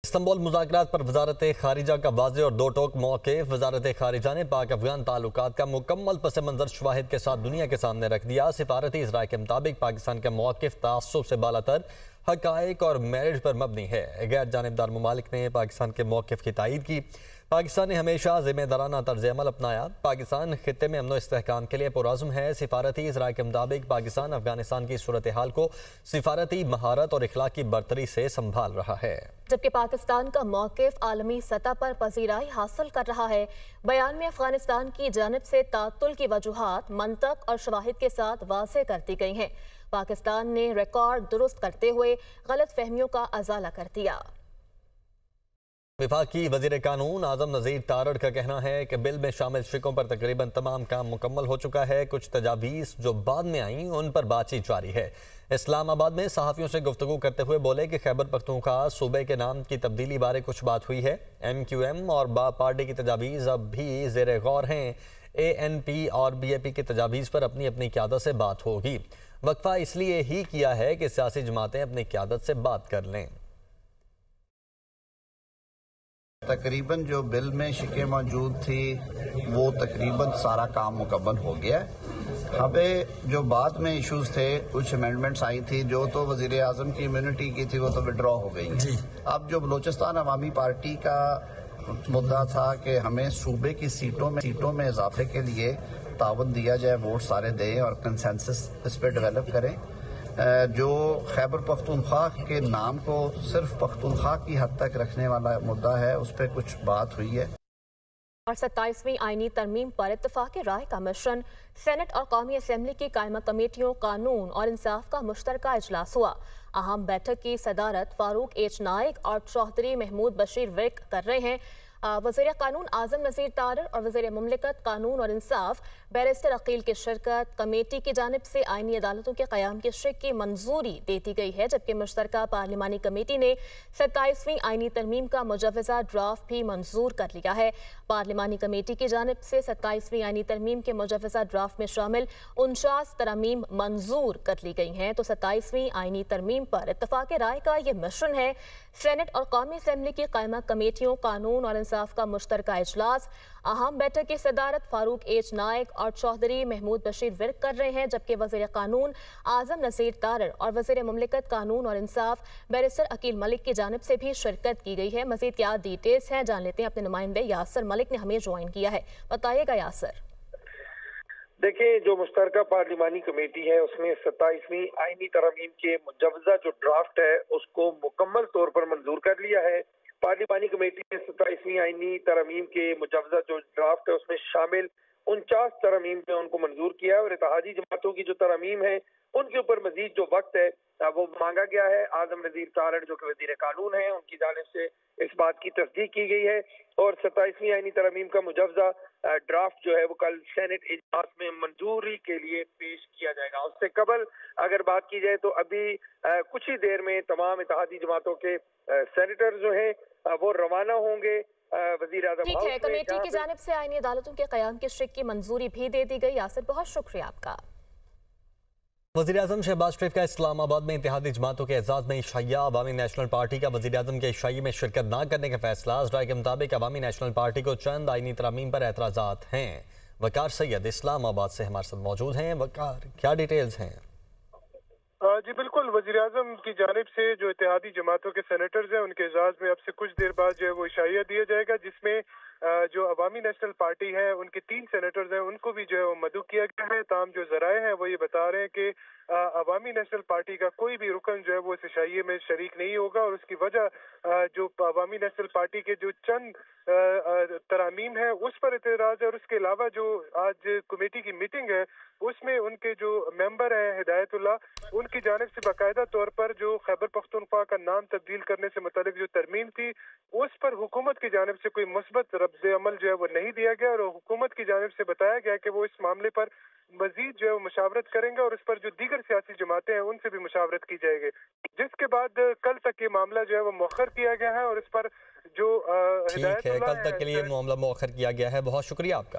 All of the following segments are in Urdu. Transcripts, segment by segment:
استنبول مذاکرات پر وزارت خارجہ کا واضح اور دو ٹوک موقف۔ وزارت خارجہ نے پاک افغان تعلقات کا مکمل پس منظر شواہد کے ساتھ دنیا کے سامنے رکھ دیا۔ سفارتی ذرائع کے مطابق پاکستان کا موقف تعصب سے بالاتر حقائق اور میرٹ پر مبنی ہے۔ غیر جانبدار ممالک نے پاکستان کے موقف کی تائید کی۔ پاکستان نے ہمیشہ ذمہ دارانہ طرز عمل اپنایا۔ پاکستان خطے میں امن و استحکام کے لیے پرعزم ہے۔ سفارتی ذرائع کے مطابق پاکستان افغانستان کی صورتحال کو سفارتی مہارت اور اخلاقی برتری سے سنبھال رہا ہے، جبکہ پاکستان کا موقف عالمی سطح پر پذیرائی حاصل کر رہا ہے۔ بیان میں افغانستان کی جانب سے تعطل کی وجوہات منطق اور شواہد کے ساتھ واضح کر دی گئی ہیں۔ پاکستان نے ریکارڈ درست کرتے ہوئے غلط فہمیوں کا ازالہ کر دیا۔ وفاقی وزیر قانون اعظم نذیر تارڑ کا کہنا ہے کہ بل میں شامل شقوں پر تقریباً تمام کام مکمل ہو چکا ہے۔ کچھ تجاویز جو بعد میں آئیں ان پر بات چیت جاری ہے۔ اسلام آباد میں صحافیوں سے گفتگو کرتے ہوئے بولے کہ خیبر پختونخوا صوبے کے نام کی تبدیلی بارے کچھ بات ہوئی ہے۔ ایم کیو ایم اور پارٹی کی تجاویز اب بھی زیر غور ہیں۔ اے این پی اور بی اے پی کی تجاویز پر اپنی اپنی قیادت سے بات ہوگی۔ وقفہ اس لیے ہی کیا ہے کہ سیاسی جماعتیں اپنی قیادت سے بات کر لیں۔ تقریباً جو بل میں شکیں موجود تھی وہ تقریباً سارا کام مکمل ہو گیا ہے۔ ہمیں جو بعد میں ایشوز تھے، کچھ امینڈمنٹس آئی تھی جو تو وزیر اعظم کی امیونٹی کی تھی، وہ تو وڈرا ہو گئی ہیں۔ اب جو بلوچستان عوامی پارٹی کا مدعا تھا کہ ہمیں صوبے کی سیٹوں میں اضافے کے لیے تعاون دیا جائے، ووٹ سارے دیں اور کنسنسس اس پہ ڈیولپ کریں۔ جو خیبر پختونخوا کے نام کو صرف پختونخوا کی حد تک رکھنے والا مدعا ہے، اس پہ کچھ بات ہوئی ہے۔ اور 27ویں آئینی ترمیم پر اتفاق رائے کا مشن، سینٹ اور قومی اسمبلی کی قائمہ کمیٹیوں قانون اور انصاف کا مشترکہ اجلاس ہوا۔ اہم بیٹھک کی صدارت فاروق ایچ نائک اور چوہدری محمود بشیر ورک کر رہے ہیں۔ وزیر قانون اعظم نذیر تارڑ اور وزیر مملکت قانون اور انصاف بیرسٹر عقیل کی شرکت۔ کمیٹی کی جانب سے آئینی عدالتوں کے قیام کے شق کی منظوری دے دی گئی ہے، جبکہ مشترکہ پارلیمانی کمیٹی نے 27ویں آئینی ترمیم کا مجوزہ ڈرافٹ بھی منظور کر لیا ہے۔ پارلیمانی کمیٹی کی جانب سے 27ویں آئینی ترمیم کے مجوزہ ڈرافٹ میں شامل 49 ترامیم منظور کر لی گئی ہیں، تو 27ویں آئینی ترمیم پر اتفاق رائے کا یہ مشن ہے۔ سینٹ اور قومی اسمبلی کی قائمہ کمیٹیوں قانون اور انصاف کا مشترکہ اجلاس، اہم بیٹھک کی صدارت فاروق ایچ نائک اور چوہدری محمود بشیر ورک کر رہے ہیں، جبکہ وزیر قانون اعظم نذیر تارڑ اور وزیر مملکت قانون اور انصاف بیرسٹر عقیل ملک کی جانب سے بھی شرکت کی گئی ہے۔ مزید کیا ڈیٹیلز ہیں جان لیتے ہیں اپنے نمائندے یاسر ملک نے ہمیں جوائن کیا ہے، بتائیے گا یاسر۔ دیکھیں، جو مشترکہ پارلیمانی کمیٹی ہے اس نے 27ویں آئینی ترامیم کے مجوزہ جو ڈرافٹ ہے اس کو مکمل طور پر منظور کر لیا ہے۔ پارلیمانی کمیٹی نے 27ویں آئینی ترامیم کے مجوزہ جو ڈرافٹ ہے اس میں شامل 49 ترامیم پہ ان کو منظور کیا ہے، اور اتحادی جماعتوں کی جو ترامیم ہیں ان کے اوپر مزید جو وقت ہے وہ مانگا گیا ہے۔ اعظم نذیر تارڑ جو کہ وزیر قانون ہیں، ان کی جانب سے اس بات کی تصدیق کی گئی ہے، اور 27ویں آئینی ترامیم کا مجوزہ ڈرافٹ جو ہے وہ کل سینٹ اجلاس میں منظوری کے لیے پیش کیا جائے گا۔ اس سے قبل اگر بات کی جائے تو ابھی کچھ ہی دیر میں تمام اتحادی جماعتوں کے سینیٹر جو ہیں وہ روانہ ہوں گے وزیر اعظم ٹھیک ہے، کمیٹی کی جانب سے آئینی عدالتوں کے قیام کے شق کی منظوری بھی دے دی گئی۔ یاسر، بہت شکریہ آپ کا۔ وزیر اعظم شہباز شریف کا اسلام آباد میں اتحادی جماعتوں کے اعزاز میں عشائیہ۔ عوامی نیشنل پارٹی کا وزیر اعظم کے عشائیے میں شرکت نہ کرنے کا فیصلہ۔ ذرائع کے مطابق عوامی نیشنل پارٹی کو چند آئینی ترامیم پر اعتراضات ہیں۔ وقار سید اسلام آباد سے ہمارے ساتھ موجود ہیں۔ وقار، کیا ڈیٹیلز ہیں؟ جی بالکل، وزیر اعظم کی جانب سے جو اتحادی جماعتوں کے سینیٹرز ہیں ان کے اعزاز میں اب سے کچھ دیر بعد جو ہے وہ عشائیہ دیا جائے گا، جس میں جو عوامی نیشنل پارٹی ہے ان کے 3 سینیٹرز ہیں ان کو بھی جو ہے وہ مدعو کیا گیا ہے۔ تاہم جو ذرائع ہیں وہ یہ بتا رہے ہیں کہ عوامی نیشنل پارٹی کا کوئی بھی رکن جو ہے وہ اس عشائیے میں شریک نہیں ہوگا، اور اس کی وجہ جو عوامی نیشنل پارٹی کے جو چند ترامیم ہیں اس پر اعتراض ہے، اور اس کے علاوہ جو آج کمیٹی کی میٹنگ ہے اس میں ان کے جو ممبر ہیں ہدایت اللہ، ان کی جانب سے باقاعدہ طور پر جو خیبر پختونخوا کا نام تبدیل کرنے سے متعلق جو ترمیم تھی اس پر حکومت کی جانب سے کوئی مثبت رد عمل جو ہے وہ نہیں دیا گیا، اور حکومت کی جانب سے بتایا گیا کہ وہ اس معاملے پر مزید جو ہے وہ مشاورت کریں گے، اور اس پر جو دیگر سیاسی جماعتیں ہیں ان سے بھی مشاورت کی جائے گی، جس کے بعد کل تک یہ معاملہ جو ہے وہ مؤخر کیا گیا ہے، اور اس پر جو ٹھیک ہے، کل تک کے لیے معاملہ مؤخر کیا گیا ہے۔ بہت شکریہ آپ کا۔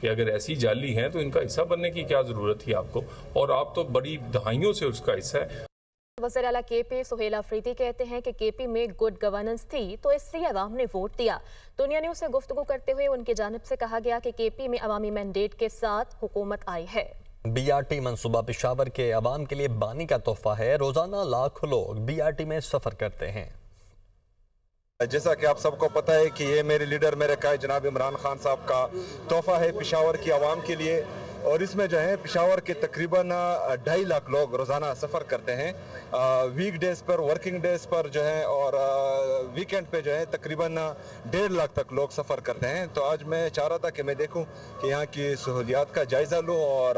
کہ اگر ایسی جعلی ہیں تو ان کا حصہ بننے کی کیا ضرورت تھی آپ کو، اور آپ تو بڑی دہائیوں سے اس کا حصہ ہے۔ وزیر اعلیٰ کے پی سہیل آفریدی کہتے ہیں کہ کے پی میں گڈ گورننس تھی تو اس لیے عوام نے ووٹ دیا۔ دنیا نیوز سے گفتگو کرتے ہوئے ان کی جانب سے کہا گیا کہ کے پی میں عوامی مینڈیٹ کے ساتھ حکومت آئی ہے۔ بی آر ٹی منصوبہ پشاور کے عوام کے لیے بانی کا تحفہ ہے۔ روزانہ لاکھوں لوگ بی آر ٹی میں سفر کرتے ہیں۔ جیسا کہ آپ سب کو پتہ ہے کہ یہ میرے لیڈر میرے قائد جناب عمران خان صاحب کا تحفہ ہے پشاور کی عوام کے لیے، اور اس میں جو ہے پشاور کے تقریباً 2.5 لاکھ لوگ روزانہ سفر کرتے ہیں، ویک ڈیز پر، ورکنگ ڈیز پر جو ہے، اور ویکینڈ پہ جو ہے تقریباً 1.5 لاکھ تک لوگ سفر کرتے ہیں۔ تو آج میں چاہ رہا تھا کہ میں دیکھوں کہ یہاں کی سہولیات کا جائزہ لوں اور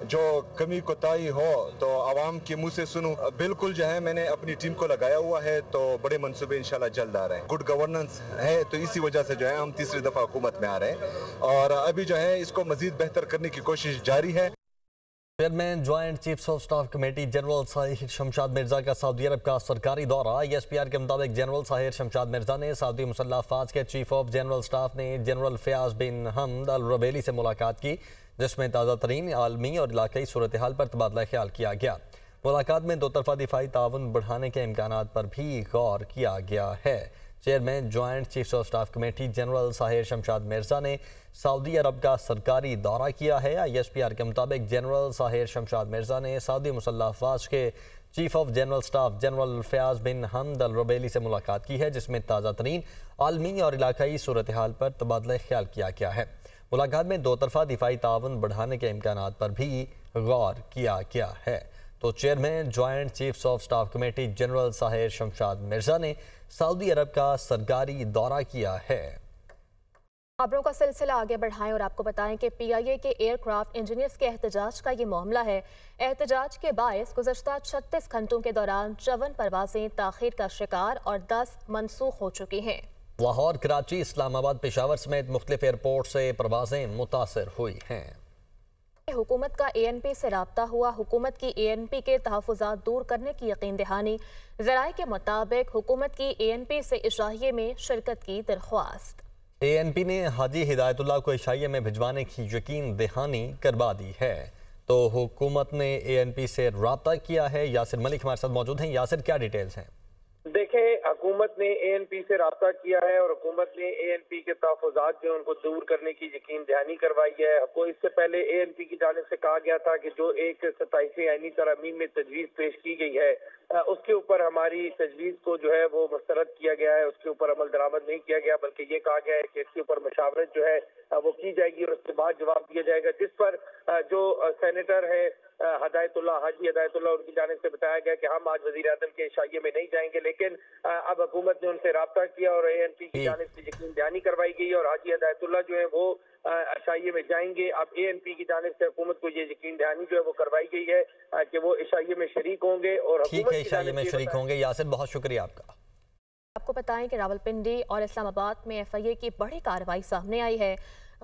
جو کمی کوتاہی ہو تو عوام کے منہ سے سنوں۔ بالکل جو ہے میں نے اپنی ٹیم کو لگایا ہوا ہے، تو بڑے منصوبے انشاءاللہ جلد آ رہے ہیں۔ گڈ گورننس ہے تو اسی وجہ سے جو ہے ہم تیسری دفعہ حکومت میں آ رہے ہیں، اور ابھی جو ہے اس کو مزید بہتر کرنے کی کوشش جاری ہے۔ Chairman joint chiefs of staff committee general Sahir Shamshad Mirza کا سعودی عرب کا سرکاری دورہ۔ ایس پی آر کے مطابق جنرل ساحر شمشاد مرزا نے سعودی مسلح افواج کے چیف آف جنرل سٹاف نے جنرل فیاض بن حمد الربیلی سے ملاقات کی، جس میں تازہ ترین عالمی اور علاقائی صورتحال پر تبادلہ خیال کیا گیا۔ ملاقات میں دو طرفہ دفاعی تعاون بڑھانے کے امکانات پر بھی غور کیا گیا ہے۔ Chairman joint chiefs of staff committee general Sahir Shamshad Mirza نے سعودی عرب کا سرکاری دورہ کیا ہے۔ آئی ایس پی آر کے مطابق جنرل ساحر شمشاد مرزا نے سعودی مسلح افواج کے chief of general staff general Fayyaz bin Hamad الربیلی سے ملاقات کی ہے، جس میں تازہ ترین عالمی اور علاقائی صورتحال پر تبادلہ خیال کیا گیا ہے۔ ملاقات میں دو طرفہ دفاعی تعاون بڑھانے کے امکانات پر بھی غور کیا گیا ہے۔ تو chairman joint chiefs of staff committee general Sahir Shamshad Mirza نے سعودی عرب کا سرکاری دورہ کیا ہے۔ خبروں کا سلسلہ آگے بڑھائیں اور آپ کو بتائیں کہ پی آئی اے کے ایئر کرافٹ انجینئرز کے احتجاج کا یہ معاملہ ہے۔ احتجاج کے باعث گزشتہ 36 گھنٹوں کے دوران 54 پروازیں تاخیر کا شکار اور 10 منسوخ ہو چکی ہیں۔ لاہور، کراچی، اسلام آباد، پشاور سمیت مختلف ایئرپورٹ سے پروازیں متاثر ہوئی ہیں۔ حکومت کا اے این پی سے رابطہ ہوا، حکومت کی اے این پی کے تحفظات دور کرنے کی یقین دہانی۔ ذرائع کے مطابق حکومت کی اے این پی سے عشائیے میں شرکت کی درخواست۔ اے این پی نے حاجی ہدایت اللہ کو عشائیے میں بھجوانے کی یقین دہانی کروا دی ہے۔ تو حکومت نے اے این پی سے رابطہ کیا ہے۔ یاسر ملک ہمارے ساتھ موجود ہیں۔ یاسر، کیا ڈیٹیلز ہیں؟ دیکھیں، حکومت نے اے این پی سے رابطہ کیا ہے اور حکومت نے اے این پی کے تحفظات جو ان کو دور کرنے کی یقین دہانی کروائی ہے۔ اس سے پہلے اے این پی کی جانب سے کہا گیا تھا کہ جو ایک 27ویں آئینی ترامیم میں تجویز پیش کی گئی ہے، اس کے اوپر ہماری تجویز کو جو ہے وہ مسترد کیا گیا ہے، اس کے اوپر عمل درآمد نہیں کیا گیا، بلکہ یہ کہا گیا ہے کہ اس کے اوپر مشاورت جو ہے وہ کی جائے گی اور اس کے بعد جواب دیا جائے گا، جس پر جو سینیٹر ہے ہدایت اللہ، حاجی ہدایت اللہ، ان کی جانب سے بتایا گیا کہ ہم آج وزیر اعظم کے عشائیے میں نہیں جائیں گے، لیکن اب حکومت نے ان سے رابطہ کیا اور اے این پی کی جانب سے یقین دہانی کروائی گئی اور حاجی ہدایت اللہ جو ہے وہ عشائیے میں جائیں گے۔ اب اے این پی کی جانب سے حکومت کو یہ یقین دہانی جو ہے وہ کروائی گئی ہے کہ وہ عشائیے میں شریک ہوں گے اور ٹھیک ہے، عشائیے میں شریک ہوں گے۔ یاسر، بہت شکریہ آپ کا۔ آپ کو بتائیں کہ راولپنڈی اور اسلام آباد میں ایف آئی اے کی بڑی کارروائی سامنے آئی ہے۔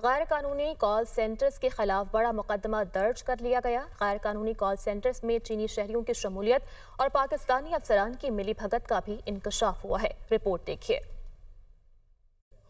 غیر قانونی کال سینٹرز کے خلاف بڑا مقدمہ درج کر لیا گیا۔ غیر قانونی کال سینٹرز میں چینی شہریوں کی شمولیت اور پاکستانی افسران کی ملی بھگت کا بھی انکشاف ہوا ہے۔ رپورٹ دیکھیے۔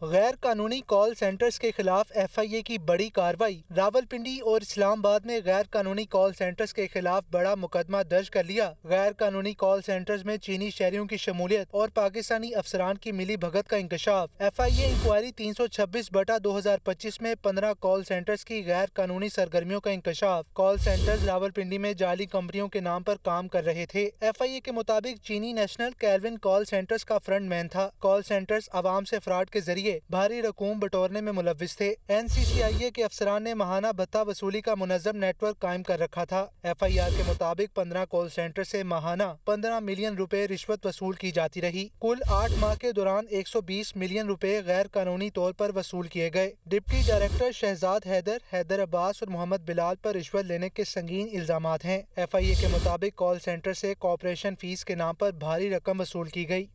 غیر قانونی کال سینٹرز کے خلاف ایف آئی اے کی بڑی کارروائی۔ راولپنڈی اور اسلام آباد میں غیر قانونی کال سینٹرز کے خلاف بڑا مقدمہ درج کر لیا۔ غیر قانونی کال سینٹرز میں چینی شہریوں کی شمولیت اور پاکستانی افسران کی ملی بھگت کا انکشاف۔ ایف آئی اے انکوائری 326/2025 میں 15 کال سینٹرز کی غیر قانونی سرگرمیوں کا انکشاف۔ کال سینٹرز راولپنڈی میں جعلی کمپنیوں کے نام پر کام کر رہے تھے۔ ایف آئی اے کے مطابق چینی نیشنل کیلون کال سینٹرز کا فرنٹ مین تھا۔ کال سینٹرز عوام سے فراڈ کے ذریعے بھاری رقوم بٹورنے میں ملوث تھے۔ این سی سی آئی اے کے افسران نے ماہانہ بھتہ وصولی کا منظم نیٹ ورک قائم کر رکھا تھا۔ ایف آئی آر کے مطابق 15 کال سینٹر سے ماہانہ 15 ملین روپے رشوت وصول کی جاتی رہی۔ کل 8 ماہ کے دوران 120 ملین روپے غیر قانونی طور پر وصول کیے گئے۔ ڈپٹی ڈائریکٹر شہزاد حیدر عباس اور محمد بلال پر رشوت لینے کے سنگین الزامات ہیں۔ ایف آئی اے کے مطابق کال سینٹر سے کوآپریشن فیس کے نام پر بھاری رقم وصول کی گئی۔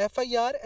FIR